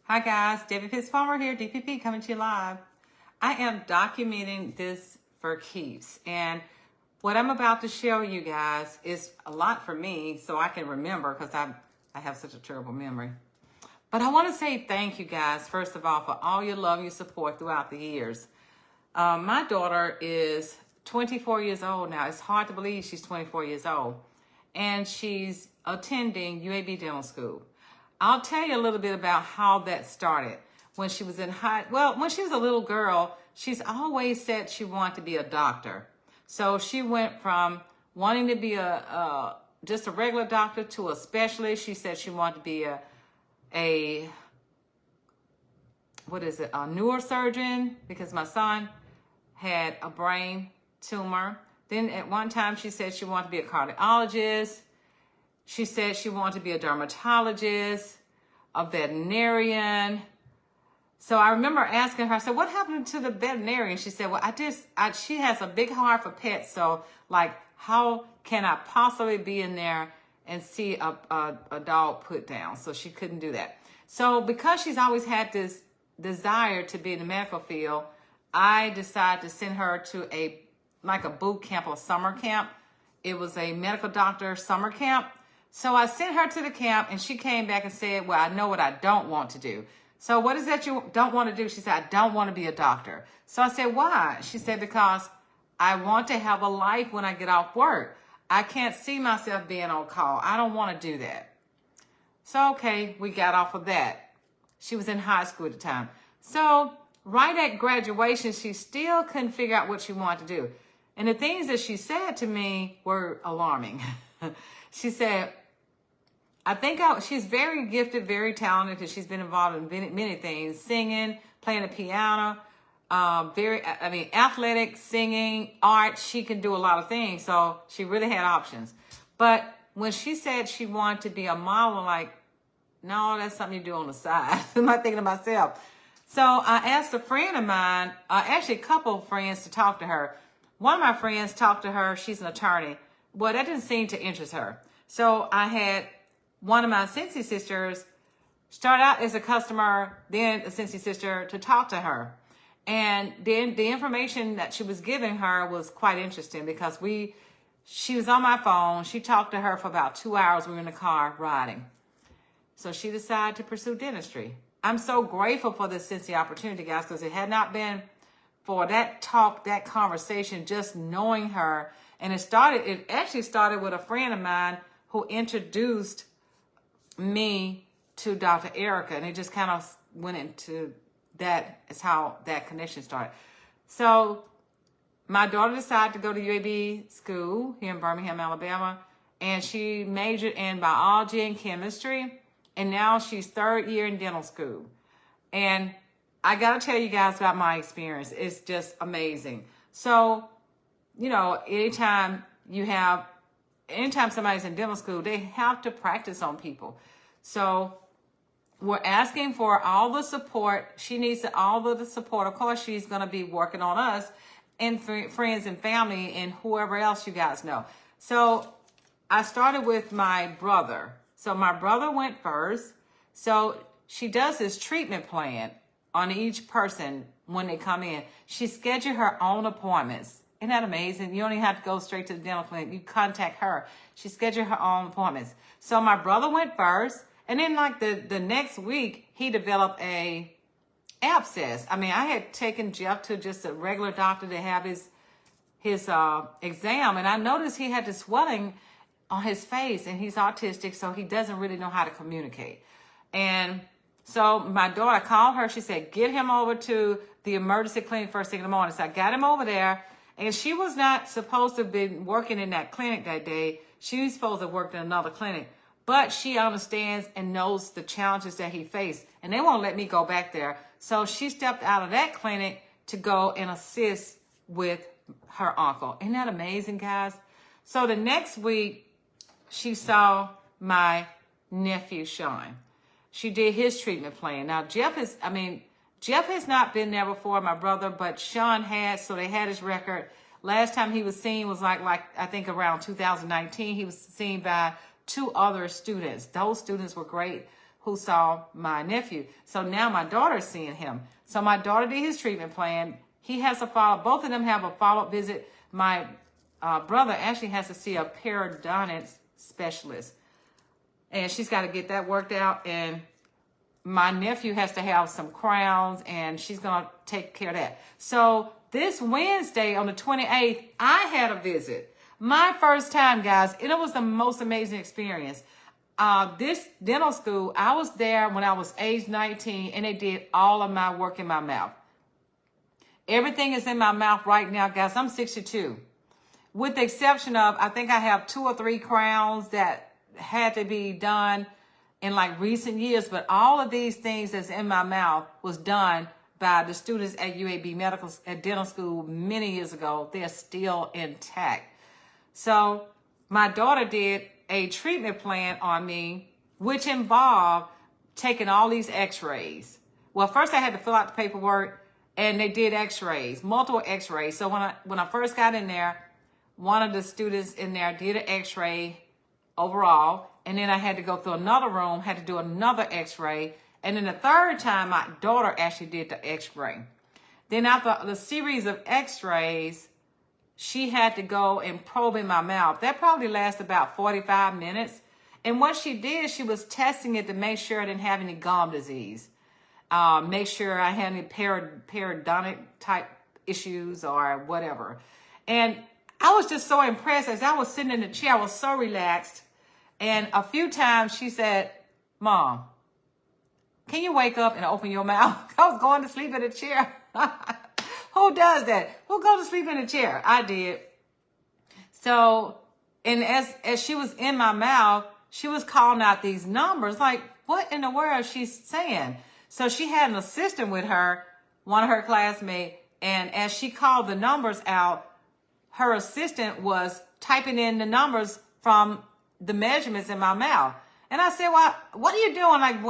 Hi guys, David Pitts Palmer here, DPP coming to you live. I am documenting this for keeps, and what I'm about to show you guys is a lot for me so I can remember, because I have such a terrible memory. But I want to say thank you guys, first of all, for all your love and your support throughout the years. My daughter is 24 years old now. It's hard to believe she's 24 years old, and she's attending UAB Dental School. I'll tell you a little bit about how that started. When she was when she was a little girl, she's always said she wanted to be a doctor. So she went from wanting to be just a regular doctor to a specialist. She said she wanted to be a neurosurgeon, because my son had a brain tumor. Then at one time she said she wanted to be a cardiologist. She said she wanted to be a dermatologist, a veterinarian. So I remember asking her, I said, what happened to the veterinarian? She said, well, she has a big heart for pets. So like, how can I possibly be in there and see a dog put down? So she couldn't do that. So because she's always had this desire to be in the medical field, I decided to send her to a boot camp or summer camp. It was a medical doctor summer camp. So I sent her to the camp, and she came back and said, well, I know what I don't want to do. So what is that you don't want to do? She said, I don't want to be a doctor. So I said, why? She said, because I want to have a life when I get off work. I can't see myself being on call. I don't want to do that. So, okay, we got off of that. She was in high school at the time. So right at graduation, she still couldn't figure out what she wanted to do. And the things that she said to me were alarming. She said, she's very gifted, very talented, because she's been involved in many things, singing, playing the piano, athletic, singing, art. She can do a lot of things. So she really had options. But when she said she wanted to be a model, like, no, that's something you do on the side. I'm not thinking to myself. So I asked a friend of mine, actually a couple of friends, to talk to her. One of my friends talked to her. She's an attorney. Well, that didn't seem to interest her. So I had one of my Scentsy sisters start out as a customer, then a Scentsy sister, to talk to her. And then the information that she was giving her was quite interesting, because she was on my phone. She talked to her for about 2 hours. We were in the car riding. So she decided to pursue dentistry. I'm so grateful for this Scentsy opportunity, guys, because it had not been for that talk, that conversation, just knowing her. And it actually started with a friend of mine who introduced me to Dr. Erika, and it just kind of went into that. Is how that connection started. So my daughter decided to go to UAB school here in Birmingham, Alabama, and she majored in biology and chemistry, and now she's third year in dental school. And I got to tell you guys about my experience. It's just amazing. So, anytime somebody's in dental school, they have to practice on people. So we're asking for all the support. She needs all of the support. Of course, she's going to be working on us and friends and family and whoever else you guys know. So I started with my brother. So my brother went first. So she does this treatment plan on each person when they come in. She scheduled her own appointments. Isn't that amazing? You don't even have to go straight to the dental clinic. You contact her. She scheduled her own appointments. So my brother went first. And then like the next week, he developed a abscess. I had taken Jeff to just a regular doctor to have his exam. And I noticed he had this swelling on his face, and he's autistic, so he doesn't really know how to communicate. And so my daughter called her. She said, get him over to the emergency clinic first thing in the morning. So I got him over there. And she was not supposed to have been working in that clinic that day. She was supposed to have worked in another clinic. But she understands and knows the challenges that he faced. And they won't let me go back there. So she stepped out of that clinic to go and assist with her uncle. Isn't that amazing, guys? So the next week, she saw my nephew, Sean. She did his treatment plan. Now, Jeff has not been there before, my brother, but Sean had, so they had his record. Last time he was seen was like I think around 2019. He was seen by 2 other students. Those students were great, who saw my nephew. So now my daughter's seeing him. So my daughter did his treatment plan. He has a follow. Both of them have a follow-up visit. My brother actually has to see a periodontic specialist, and she's got to get that worked out. And my nephew has to have some crowns, and she's gonna take care of that. So this Wednesday on the 28th, I had a visit. My first time, guys, and it was the most amazing experience. This dental school, I was there when I was age 19, and they did all of my work in my mouth. Everything is in my mouth right now, guys. I'm 62. With the exception of, I think I have 2 or 3 crowns that had to be done in like recent years, but all of these things that's in my mouth was done by the students at UAB Dental School many years ago. They're still intact. So my daughter did a treatment plan on me, which involved taking all these x-rays. Well, first I had to fill out the paperwork, and they did x-rays, multiple x-rays. So when I first got in there, one of the students in there did an x-ray overall, and then I had to go through another room, had to do another x-ray, and then the third time, my daughter actually did the x-ray. Then after the series of x-rays, she had to go and probe in my mouth. That probably lasted about 45 minutes. And what she did, she was testing it to make sure I didn't have any gum disease. Make sure I had any periodontic type issues or whatever. And I was just so impressed. As I was sitting in the chair, I was so relaxed. And a few times she said, "Mom, can you wake up and open your mouth?" I was going to sleep in the chair. Who does that? Who goes to sleep in the chair? I did. So, and as she was in my mouth, she was calling out these numbers. Like, what in the world is she saying? So she had an assistant with her, one of her classmates, and as she called the numbers out, her assistant was typing in the numbers from the measurements in my mouth. And I said, "Well, what are you doing? Like,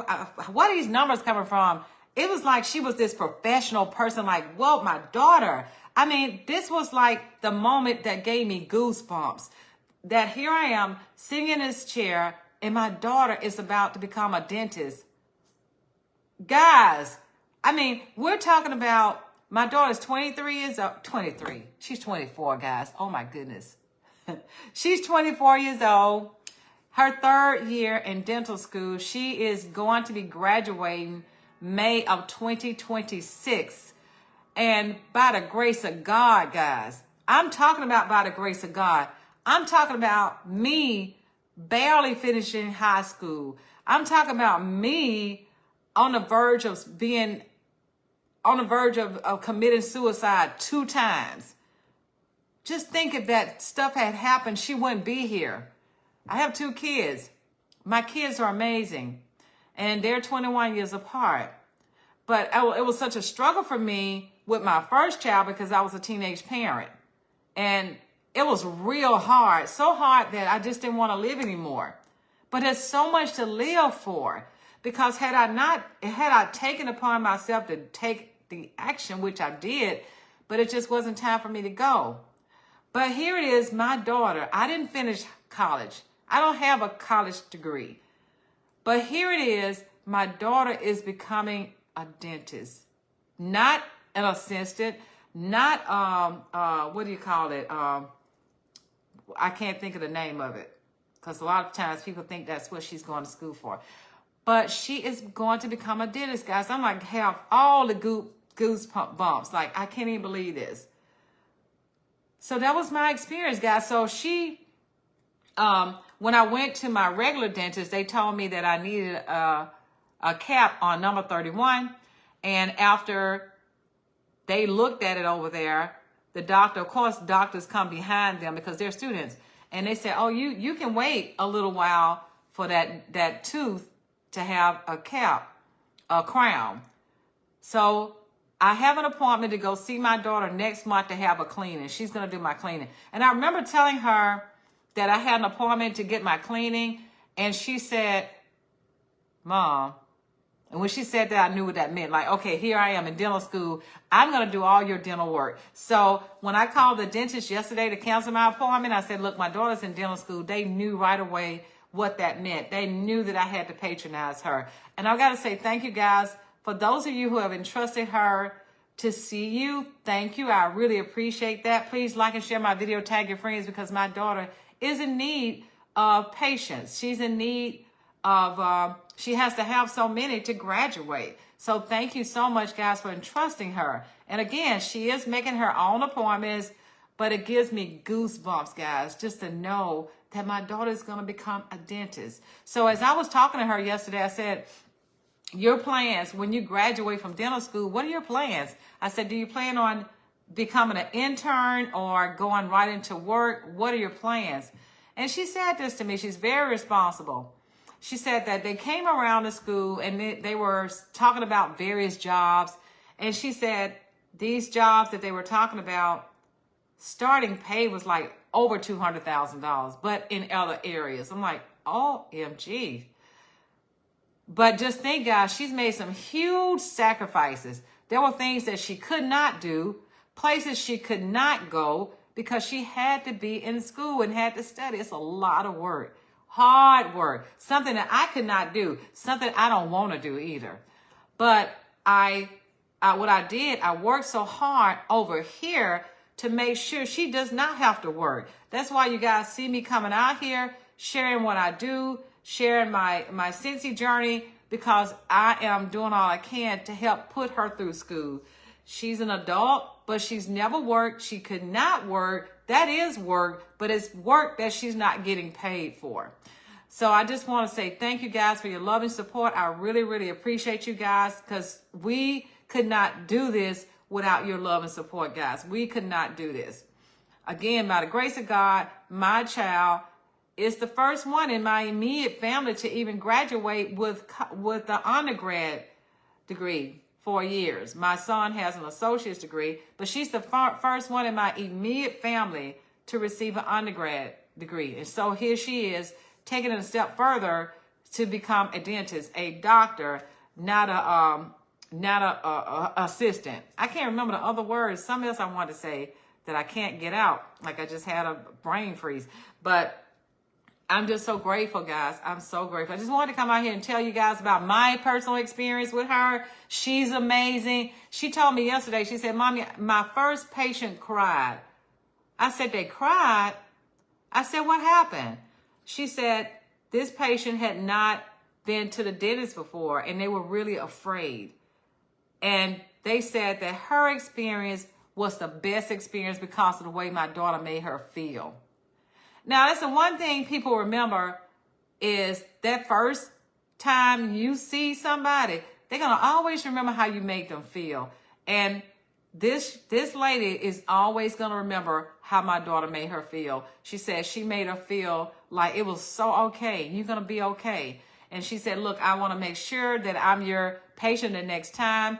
what are these numbers coming from?" It was like she was this professional person, like, "Whoa, my daughter." I mean, this was like the moment that gave me goosebumps. That here I am sitting in this chair, and my daughter is about to become a dentist. Guys, I mean, we're talking about, my daughter's 23 years old. 23. She's 24, guys. Oh, my goodness. She's 24 years old. Her 3rd year in dental school. She is going to be graduating May of 2026. And by the grace of God, guys, I'm talking about by the grace of God. I'm talking about me barely finishing high school. I'm talking about me on the verge of committing suicide 2 times. Just think if that stuff had happened, she wouldn't be here. I have 2 kids. My kids are amazing, and they're 21 years apart. But it was such a struggle for me with my first child because I was a teenage parent. And it was real hard, so hard that I just didn't want to live anymore. But there's so much to live for. Because had I taken upon myself to take the action, which I did, but it just wasn't time for me to go. But here it is, my daughter. I didn't finish college. I don't have a college degree. But here it is, my daughter is becoming a dentist. Not an assistant, not, what do you call it? I can't think of the name of it. Because a lot of times people think that's what she's going to school for. But she is going to become a dentist, guys. I'm like, have all the goosebumps. Like, I can't even believe this. So that was my experience, guys. So when I went to my regular dentist, they told me that I needed a cap on number 31. And after they looked at it over there, the doctor, of course, doctors come behind them because they're students. And they said, "Oh, you can wait a little while for that tooth to have a cap, a crown." So I have an appointment to go see my daughter next month to have a cleaning. She's going to do my cleaning. And I remember telling her that I had an appointment to get my cleaning. And she said, "Mom," and when she said that, I knew what that meant. Like, okay, here I am in dental school. I'm going to do all your dental work. So when I called the dentist yesterday to cancel my appointment, I said, "Look, my daughter's in dental school." They knew right away what that meant. They knew that I had to patronize her. And I've got to say thank you guys for those of you who have entrusted her to see you. Thank you. I really appreciate that. Please like and share my video, tag your friends, because my daughter is in need of patience. She's in need of, she has to have so many to graduate. So thank you so much, guys, for entrusting her. And again, she is making her own appointments, but it gives me goosebumps, guys, just to know that my daughter is going to become a dentist. So as I was talking to her yesterday, I said, your plans when you graduate from dental school, what are your plans? I said, do you plan on becoming an intern or going right into work? What are your plans? And she said this to me. She's very responsible. She said that they came around the school and they were talking about various jobs. And she said these jobs that they were talking about, starting pay was like over $200,000, but in other areas. I'm like, OMG. But just think, guys, she's made some huge sacrifices. There were things that she could not do, places she could not go because she had to be in school and had to study. It's a lot of work, hard work, something that I could not do, something I don't want to do either. But what I did, I worked so hard over here to make sure she does not have to work. That's why you guys see me coming out here, sharing what I do, sharing my Scentsy journey, because I am doing all I can to help put her through school. She's an adult, but she's never worked. She could not work. That is work, but it's work that she's not getting paid for. So I just want to say thank you guys for your love and support. I really, really appreciate you guys, because we could not do this without your love and support, guys. We could not do this. Again, by the grace of God, my child is the first one in my immediate family to even graduate with the undergrad degree, 4 years. My son has an associate's degree, but she's the first one in my immediate family to receive an undergrad degree. And so here she is, taking it a step further to become a dentist, a doctor, not a assistant. I can't remember the other words. Something else I wanted to say that I can't get out. Like I just had a brain freeze. But I'm just so grateful, guys. I'm so grateful. I just wanted to come out here and tell you guys about my personal experience with her. She's amazing. She told me yesterday, she said, Mommy, my first patient cried. I said, they cried? I said, what happened? She said, this patient had not been to the dentist before, and they were really afraid. And they said that her experience was the best experience because of the way my daughter made her feel. Now, that's the one thing people remember is that first time you see somebody, they're going to always remember how you made them feel. And this lady is always going to remember how my daughter made her feel. She said she made her feel like it was so okay. You're going to be okay. And she said, look, I want to make sure that I'm your patient the next time.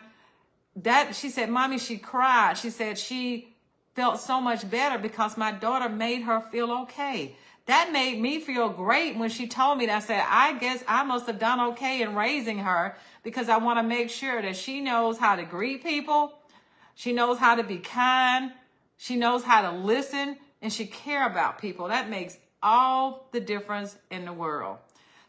She said, Mommy, she cried. She said she felt so much better because my daughter made her feel okay. That made me feel great when she told me that. I said, I guess I must have done okay in raising her, because I want to make sure that she knows how to greet people. She knows how to be kind. She knows how to listen, and she care about people. That makes all the difference in the world.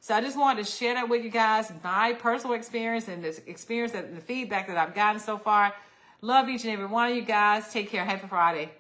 So I just wanted to share that with you guys, my personal experience and this experience, the feedback that I've gotten so far. Love each and every one of you guys. Take care. Happy Friday.